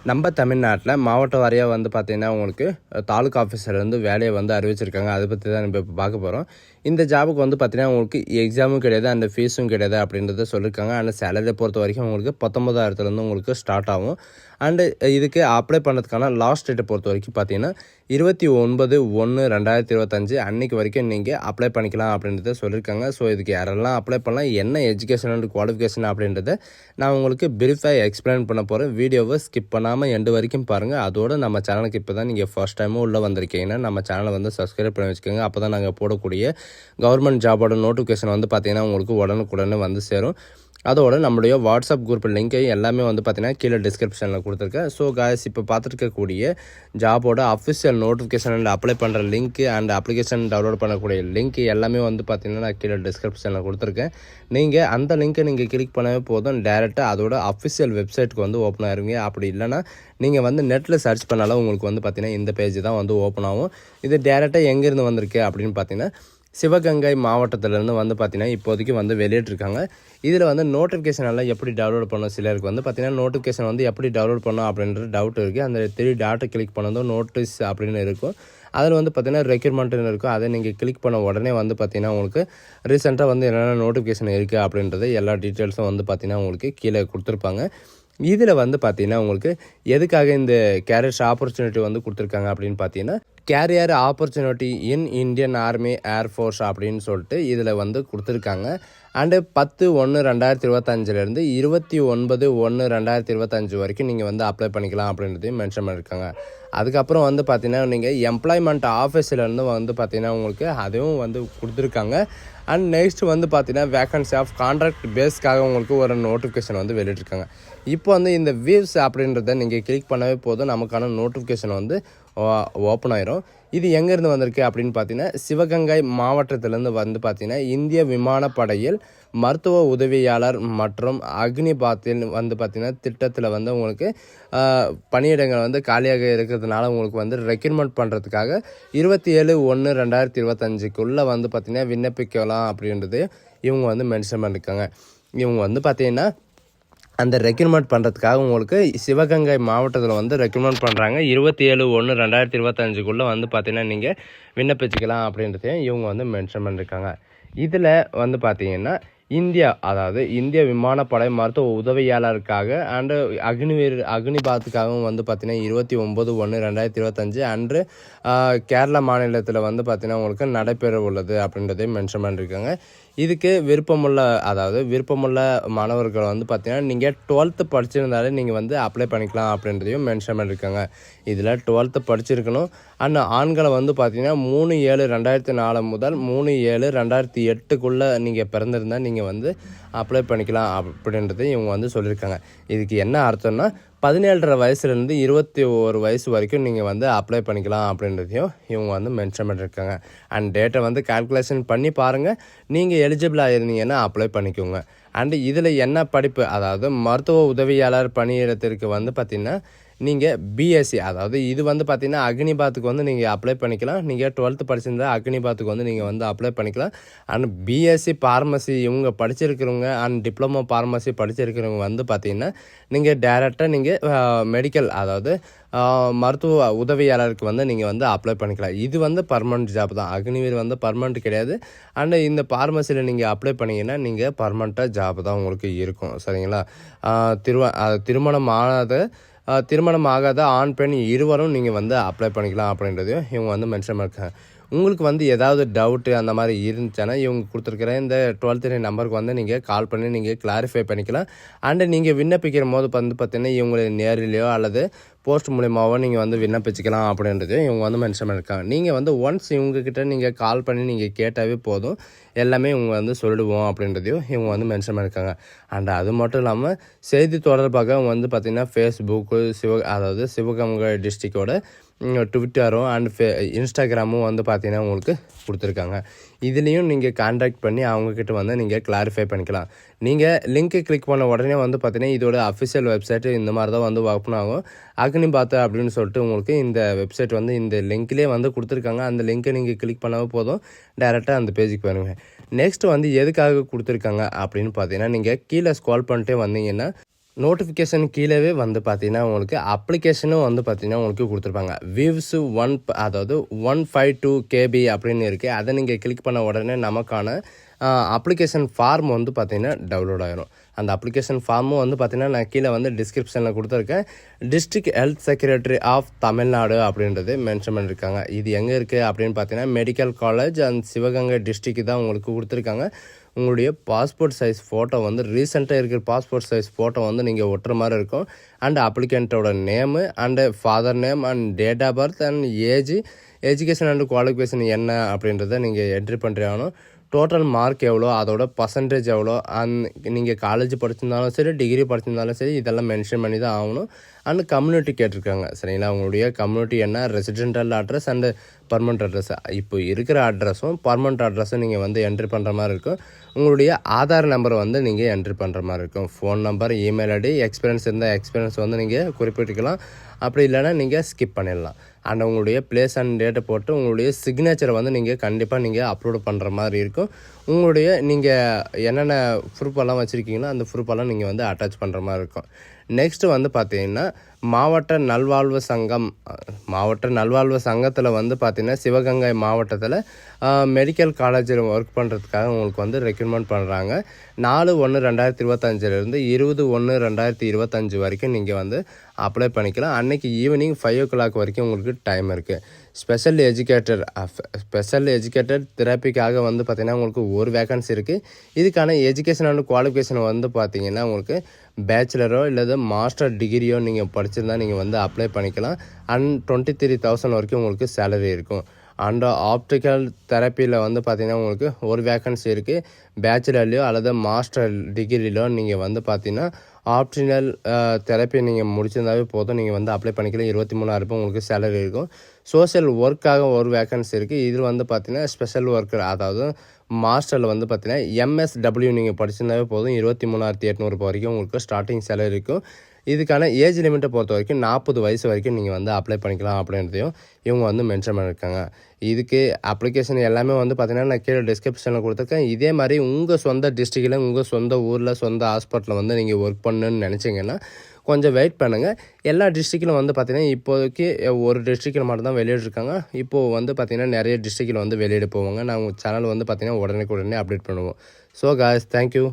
நம்ம தமிழ்நாட்டில் மாவட்ட வாரியாக வந்து பார்த்திங்கன்னா உங்களுக்கு தாலுக்கா ஆஃபீஸர்லேருந்து வேலையை வந்து அறிவிச்சிருக்காங்க. அதை பற்றி தான் இப்போ பார்க்க போகிறோம். இந்த ஜாபுக்கு வந்து பார்த்திங்கன்னா உங்களுக்கு எக்ஸாமும் கிடையாது, அந்த ஃபீஸும் கிடையாது அப்படின்றத சொல்லியிருக்காங்க. அந்த சேலரியை பொறுத்த வரைக்கும் உங்களுக்கு 19,000 உங்களுக்கு ஸ்டார்ட் ஆகும். அண்டு இதுக்கு அப்ளை பண்ணுறதுக்கான லாஸ்ட் டேட்டை பொறுத்த வரைக்கும் பார்த்தீங்கன்னா 29/1/2025 அன்றைக்கி வரைக்கும் நீங்கள் அப்ளை பண்ணிக்கலாம் அப்படின்றத சொல்லியிருக்காங்க. ஸோ இதுக்கு யாரெல்லாம் அப்ளை பண்ணலாம், என்ன எஜுகேஷன் அண்ட் குவாலிஃபிகேஷன் அப்படின்றத நான் உங்களுக்கு பிரீஃபாக எக்ஸ்பிளைன் பண்ண போகிறேன். வீடியோவை ஸ்கிப் பண்ணாமல் எண்டு வரைக்கும் பாருங்கள். அதோடு நம்ம சேனலுக்கு இப்போ தான் நீங்கள் ஃபர்ஸ்ட் டைமும் உள்ளே வந்திருக்கீங்கன்னா நம்ம சேனலை வந்து சப்ஸ்கிரைப் பண்ணி வச்சுக்கோங்க. அப்போ தான் நாங்கள் போடக்கூடிய கவர்மெண்ட் ஜாபோட நோட்டிஃபிகேஷன் வந்து பார்த்திங்கன்னா உங்களுக்கு உடனுக்குடனே வந்து சேரும். அதோட நம்மளுடைய வாட்ஸ்அப் குரூப் லிங்க்கை எல்லாமே வந்து பார்த்திங்கன்னா கீழே டிஸ்கிரிப்ஷனில் கொடுத்துருக்கேன். ஸோ காய்ஸ், இப்போ பார்த்துருக்கக்கூடிய ஜாபோட அஃபிஷியல் நோட்டிஃபிகேஷன் அண்ட் அப்ளை பண்ணுற லிங்க்கு அண்ட் அப்ளிகேஷன் டவுன்லோட் பண்ணக்கூடிய லிங்க் எல்லாமே வந்து பார்த்திங்கன்னா நான் கீழே டிஸ்கிரிப்ஷனில் கொடுத்துருக்கேன். நீங்கள் அந்த லிங்க்கை நீங்கள் கிளிக் பண்ணவே போதும், டேரெக்டாக அதோட அஃபிஷியல் வெப்சைட்டுக்கு வந்து ஓப்பன் ஆயிருங்க. அப்படி இல்லைனா நீங்கள் வந்து நெட்டில் சர்ச் பண்ணாலும் உங்களுக்கு வந்து பார்த்திங்கன்னா இந்த பேஜ் தான் வந்து ஓப்பன் ஆகும். இது டேரெக்டாக எங்கேருந்து வந்திருக்கு அப்படின்னு பார்த்தீங்கன்னா சிவகங்கை மாவட்டத்திலேருந்து வந்து பார்த்திங்கன்னா இப்போதைக்கு வந்து வெளியிட்டிருக்காங்க. இதில் வந்து நோட்டிஃபிகேஷன் எல்லாம் எப்படி டவுன்லோட் பண்ணணும், சிலருக்கு வந்து பார்த்திங்கன்னா நோட்டிஃபிகேஷன் வந்து எப்படி டவுன்லோட் பண்ணணும் அப்படின்ற டவுட் இருக்குது. அந்த 3 டாட்டை கிளிக் பண்ணதும் நோட்டீஸ் அப்படின்னு இருக்கும். அதில் வந்து பார்த்திங்கன்னா ரெக்யூர்மெண்ட்டுன்னு இருக்கும். அதை நீங்கள் கிளிக் பண்ண உடனே வந்து பார்த்திங்கன்னா உங்களுக்கு ரீசெண்டாக வந்து என்னென்ன நோட்டிஃபிகேஷன் இருக்குது அப்படின்றது எல்லா டீட்டெயில்ஸும் வந்து பார்த்திங்கன்னா உங்களுக்கு கீழே கொடுத்துருப்பாங்க. இதில் வந்து பார்த்திங்கன்னா உங்களுக்கு எதுக்காக இந்த கேரியர்ஸ் ஆப்பர்ச்சுனிட்டி வந்து கொடுத்துருக்காங்க அப்படின்னு பார்த்தீங்கன்னா carrier opportunity in Indian army air force அப்படின்னு சொல்லிட்டு இதில் வந்து கொடுத்துருக்காங்க. அண்டு 10/1/2025 29/1/2025 வரைக்கும் நீங்கள் வந்து அப்ளை பண்ணிக்கலாம் அப்படின்றதையும் மென்ஷன் பண்ணியிருக்காங்க. அதுக்கப்புறம் வந்து பார்த்திங்கன்னா நீங்கள் எம்ப்ளாய்மெண்ட் ஆஃபீஸிலேருந்து வந்து பார்த்திங்கன்னா உங்களுக்கு அதுவும் வந்து கொடுத்துருக்காங்க. அண்ட் நெக்ஸ்ட் வந்து பார்த்திங்கன்னா வேக்கன்சி ஆஃப் கான்ட்ராக்ட் பேஸ்க்காக உங்களுக்கு ஒரு நோட்டிஃபிகேஷன் வந்து வெளியிட்டிருக்காங்க. இப்போ வந்து இந்த வியூஸ் அப்படின்றத நீங்கள் கிளிக் பண்ணவே போதும், நமக்கான நோட்டிஃபிகேஷன் வந்து ஓப்பன் ஆயிரும். இது எங்கேருந்து வந்திருக்கு அப்படின்னு பார்த்தீங்கன்னா சிவகங்கை மாவட்டத்திலேருந்து வந்து பார்த்திங்கன்னா இந்திய விமானப்படையில் மருத்துவ உதவியாளர் மற்றும் அக்னிபாத்தில் வந்து பார்த்திங்கன்னா திட்டத்தில் வந்து உங்களுக்கு பணியிடங்கள் வந்து காலியாக இருக்கிறதுனால உங்களுக்கு வந்து ரெக்ரூட்மெண்ட் பண்ணுறதுக்காக 27/1/2025 வந்து பார்த்திங்கன்னா விண்ணப்பிக்கலாம் அப்படின்றது இவங்க வந்து மென்ஷன் பண்ணியிருக்காங்க. இவங்க வந்து பார்த்திங்கன்னா அந்த ரெக்ரூட்மெண்ட் பண்ணுறதுக்காக உங்களுக்கு சிவகங்கை மாவட்டத்தில் வந்து ரெக்ரூட்மெண்ட் பண்ணுறாங்க. 27/1/2025 வந்து பார்த்திங்கன்னா நீங்கள் விண்ணப்பிச்சிக்கலாம் அப்படின்றதையும் இவங்க வந்து மென்ஷன் பண்ணியிருக்காங்க. இதில் வந்து பார்த்திங்கன்னா இந்திய விமானப்படை மருத்துவ உதவியாளருக்காக அண்டு அக்னிபாத்துக்காகவும் வந்து பார்த்திங்கன்னா 29/1/2025 அன்று கேரளா மாநிலத்தில் வந்து பார்த்திங்கன்னா உங்களுக்கு நடைபெற உள்ளது அப்படின்றதையும் மென்ஷன் பண்ணியிருக்காங்க. இதுக்கு விருப்பமுள்ள மாணவர்கள் வந்து பார்த்திங்கன்னா நீங்கள் 12th படிச்சிருந்தாலே நீங்கள் வந்து அப்ளை பண்ணிக்கலாம் அப்படின்றதையும் மென்ஷன் பண்ணியிருக்காங்க. இதில் 12th படிச்சிருக்கணும். அண்ட் ஆண்களை வந்து பார்த்திங்கன்னா 3/7/2004 முதல் 3/7/2008 நீங்கள் பிறந்திருந்தால் நீங்கள் வந்து அப்ளை பண்ணிக்கலாம் அப்படின்றது இவங்க வந்து சொல்லியிருக்காங்க. இதுக்கு என்ன அர்த்தம்னா 17.5 வயசுலேருந்து 21 வயசு வரைக்கும் நீங்கள் வந்து அப்ளை பண்ணிக்கலாம் அப்படின்றதையும் இவங்க வந்து மென்ஷன் பண்ணியிருக்காங்க. அண்ட் டேட்டை வந்து கால்குலேஷன் பண்ணி பாருங்கள், நீங்கள் எலிஜிபிளாக இருந்தீங்கன்னா அப்ளை பண்ணிக்கோங்க. அண்டு இதில் என்ன படிப்பு, மருத்துவ உதவியாளர் பணியிடத்திற்கு வந்து பார்த்திங்கன்னா நீங்கள் பிஎஸ்சி, இது வந்து பார்த்திங்கன்னா அக்னிபாத்துக்கு வந்து நீங்கள் அப்ளை பண்ணிக்கலாம். நீங்கள் 12th படிச்சிருந்தால் அக்னிபாத்துக்கு வந்து நீங்கள் வந்து அப்ளை பண்ணிக்கலாம். அண்ட் பிஎஸ்சி ஃபார்மசி இவங்க படிச்சிருக்கிறவங்க அண்ட் டிப்ளமோ ஃபார்மசி படிச்சிருக்கிறவங்க வந்து பார்த்திங்கன்னா நீங்கள் டேரெக்டாக நீங்கள் மெடிக்கல் மருத்துவ உதவியாளருக்கு வந்து நீங்கள் வந்து அப்ளை பண்ணிக்கலாம். இது வந்து பர்மனெண்ட் ஜாப் தான், அக்னிவீர் வந்து பர்மனெண்ட் கிடையாது. அண்ட் இந்த ஃபார்மசியில் நீங்கள் அப்ளை பண்ணிங்கன்னா நீங்கள் பர்மனெண்ட்டாக ஜாப் தான் உங்களுக்கு இருக்கும். சரிங்களா? திருமணம் ஆகாத ஆண் பெண் இருவரும் நீங்கள் வந்து அப்ளை பண்ணிக்கலாம் அப்படின்றதையும் இவங்க வந்து மென்ஷன் பண்ணியிருக்காங்க. உங்களுக்கு வந்து ஏதாவது டவுட்டு அந்த மாதிரி இருந்துச்சுன்னா இவங்க கொடுத்துருக்குற இந்த 12th நம்பருக்கு வந்து நீங்கள் கால் பண்ணி நீங்கள் கிளாரிஃபை பண்ணிக்கலாம். அண்டு நீங்கள் விண்ணப்பிக்கிற போது வந்து பார்த்திங்கன்னா இவங்களை நேரிலையோ அல்லது போஸ்ட் மூலியமாகவோ நீங்கள் வந்து விண்ணப்பிச்சிக்கலாம் அப்படின்றதையும் இவங்க வந்து மென்ஷன் பண்ணியிருக்காங்க. நீங்கள் வந்து ஒன்ஸ் இவங்கக்கிட்ட நீங்கள் கால் பண்ணி நீங்கள் கேட்டாவே போதும், எல்லாமே இவங்க வந்து சொல்லிடுவோம் அப்படின்றதையும் இவங்க வந்து மென்ஷன் பண்ணியிருக்காங்க. அண்ட் அது மட்டும் இல்லாமல் செய்தி தொடர்பாக வந்து பார்த்திங்கன்னா ஃபேஸ்புக்கு சிவகங்கை டிஸ்ட்ரிக்டோட ட்விட்டரும் அண்ட் இன்ஸ்டாகிராமும் வந்து பார்த்திங்கன்னா உங்களுக்கு கொடுத்துருக்காங்க. இதுலேயும் நீங்கள் கான்டாக்ட் பண்ணி அவங்கக்கிட்ட வந்து நீங்கள் கிளாரிஃபை பண்ணிக்கலாம். நீங்கள் லிங்க்கை கிளிக் பண்ண உடனே வந்து பார்த்திங்கன்னா இதோட அஃபிஷியல் வெப்சைட்டு இந்த மாதிரி தான் வந்து ஓப்பன் ஆகும். அக்னிபாத் அப்படின்னு சொல்லிட்டு உங்களுக்கு இந்த வெப்சைட் வந்து இந்த லிங்க்லேயே வந்து கொடுத்துருக்காங்க. அந்த லிங்க்கை நீங்கள் கிளிக் பண்ணவே போதும், டேரெக்டாக அந்த பேஜுக்கு வருங்க. நெக்ஸ்ட் வந்து எதுக்காக கொடுத்துருக்காங்க அப்படின்னு பார்த்தீங்கன்னா நீங்கள் கீழே ஸ்க்ரால் பண்ணிட்டே வந்தீங்கன்னா நோட்டிஃபிகேஷன் கீழவே வந்து பார்த்தீங்கன்னா உங்களுக்கு அப்ளிகேஷனும் வந்து பார்த்தீங்கன்னா உங்களுக்கு கொடுத்துருப்பாங்க. விவ்ஸ் அதாவது 152 கேபி அப்படின்னு இருக்குது. அதை நீங்கள் கிளிக் பண்ண உடனே நமக்கான அப்ளிகேஷன் ஃபார்ம் வந்து பார்த்தீங்கன்னா டவுன்லோட் ஆகிரும். அந்த அப்ளிகேஷன் ஃபார்மும் வந்து பார்த்தீங்கன்னா நான் கீழே வந்து டிஸ்கிரிப்ஷனில் கொடுத்துருக்கேன். District health secretary of Tamil Nadu அப்படின்றது மென்ஷன் பண்ணியிருக்காங்க. இது எங்கே இருக்குது அப்படின்னு பார்த்தீங்கன்னா medical college and Sivaganga district தான் உங்களுக்கு கொடுத்துருக்காங்க. உங்களுடைய பாஸ்போர்ட் சைஸ் ஃபோட்டோ வந்து ரீசெண்டாக இருக்கிற பாஸ்போர்ட் சைஸ் ஃபோட்டோ வந்து நீங்கள் ஒட்டுற மாதிரி இருக்கும். அண்ட் அப்ளிகண்ட்டோட name and father name and date of birth and education and qualification என்ன அப்படின்றத நீங்கள் என்ட்ரி பண்ணுறாகணும். டோட்டல் மார்க் எவ்வளோ, அதோட பர்சன்டேஜ் எவ்வளோ, நீங்கள் காலேஜ் படிச்சிருந்தாலும் சரி, டிகிரி படிச்சிருந்தாலும் சரி, இதெல்லாம் மென்ஷன் பண்ணி தான் ஆகணும். அண்ட் கம்யூனிட்டி கேட்டிருக்காங்க சரிங்களா. உங்களுடைய கம்யூனிட்டி என்ன, residential address and permanent address. இப்போ இருக்கிற அட்ரஸும் பர்மனெண்ட் அட்ரஸும் நீங்கள் வந்து என்ட்ரி பண்ணுற மாதிரி இருக்கும். உங்களுடைய ஆதார் நம்பரை வந்து நீங்கள் என்ட்ரி பண்ணுற மாதிரி இருக்கும். Phone number, email ID, experience இருந்தால் எக்ஸ்பீரியன்ஸ் வந்து நீங்கள் குறிப்பிட்டுக்கலாம். அப்படி இல்லைனா நீங்கள் ஸ்கிப் பண்ணிடலாம். அண்ட் உங்களுடைய பிளேஸ் அண்ட் டேட்டை போட்டு உங்களுடைய சிக்னேச்சரை வந்து நீங்கள் கண்டிப்பாக நீங்கள் அப்லோட் பண்ணுற மாதிரி இருக்கும். உங்களுடைய நீங்கள் என்னென்ன ப்ரூஃபெல்லாம் வச்சுருக்கீங்களோ அந்த ப்ரூஃபெல்லாம் நீங்கள் வந்து அட்டாச் பண்ணுற மாதிரி இருக்கும். நெக்ஸ்ட்டு வந்து பார்த்தீங்கன்னா மாவட்ட நல்வாழ்வு சங்கத்தில் வந்து பார்த்திங்கன்னா சிவகங்கை மாவட்டத்தில் மெடிக்கல் காலேஜில் ஒர்க் பண்ணுறதுக்காக உங்களுக்கு வந்து ரெக்ரூட்மெண்ட் பண்ணுறாங்க. 4/1/2025 20/1/2025 வரைக்கும் நீங்கள் வந்து அப்ளை பண்ணிக்கலாம். அன்றைக்கி ஈவினிங் 5 o'clock வரைக்கும் உங்களுக்கு டைம் இருக்குது. ஸ்பெஷல் எஜுகேட்டட் தெரப்பிக்காக வந்து பார்த்திங்கன்னா உங்களுக்கு ஒரு வேக்கன்சி இருக்குது. இதுக்கான எஜுகேஷன் அண்ட் குவாலிஃபிகேஷன் வந்து பார்த்திங்கன்னா உங்களுக்கு பேச்சுலரோ இல்லது மாஸ்டர் டிகிரியோ நீங்கள் படிச்சிருந்தா நீங்கள் வந்து அப்ளை பண்ணிக்கலாம். அண்ட் 23,000 வரைக்கும் உங்களுக்கு சேலரி இருக்கும். அண்ட் ஆப்டிக்கல் தெரப்பியில் வந்து பார்த்திங்கன்னா உங்களுக்கு ஒரு வேக்கன்சி இருக்குது. பேச்சுலர்லையோ அல்லது மாஸ்டர் டிகிரிலையோ நீங்கள் வந்து பார்த்திங்கன்னா ஆப்ஷனல் தெரப்பி நீங்கள் முடிச்சிருந்தாவே போதும், நீங்கள் வந்து அப்ளை பண்ணிக்கலாம். 23,000 உங்களுக்கு சேலரி இருக்கும். சோஷியல் ஒர்க்காக ஒரு வேக்கன்சி இருக்குது. இதில் வந்து பார்த்திங்கன்னா ஸ்பெஷல் ஒர்க்கர், அதாவது மாஸ்டரில் வந்து பார்த்திங்கன்னா MSW நீங்கள் படிச்சிருந்தாவே போதும். 23,800 வரைக்கும் உங்களுக்கு ஸ்டார்டிங் சேலரி இருக்கும். இதுக்கான ஏஜ் லிமிட்டை பொறுத்த வரைக்கும் 40 வயசு வரைக்கும் நீங்கள் வந்து அப்ளை பண்ணிக்கலாம் அப்படின்றதையும் இவங்க வந்து மென்ஷன் பண்ணியிருக்காங்க. இதுக்கு அப்ளிகேஷன் எல்லாமே வந்து பார்த்திங்கன்னா நான் கீழே டிஸ்கிரிப்ஷனில் கொடுத்துருக்கேன். இதே மாதிரி உங்கள் சொந்த டிஸ்ட்ரிக்டில், உங்கள் சொந்த ஊரில், சொந்த ஹாஸ்பிட்டலில் வந்து நீங்கள் ஒர்க் பண்ணணுன்னு நினச்சிங்கன்னா கொஞ்சம் வெயிட் பண்ணுங்கள். எல்லா டிஸ்ட்ரிக்டிலும் வந்து பார்த்திங்கன்னா இப்போதைக்கு ஒரு டிஸ்ட்ரிக்டில் மட்டும்தான் வெளியிட்ருக்காங்க. இப்போது வந்து பார்த்திங்கன்னா நிறைய டிஸ்ட்ரிக்டில் வந்து வெளியிட போவாங்க. நான் உங்கள் சேனல் வந்து பார்த்திங்கன்னா உடனே அப்டேட் பண்ணுவோம். So guys, thank you.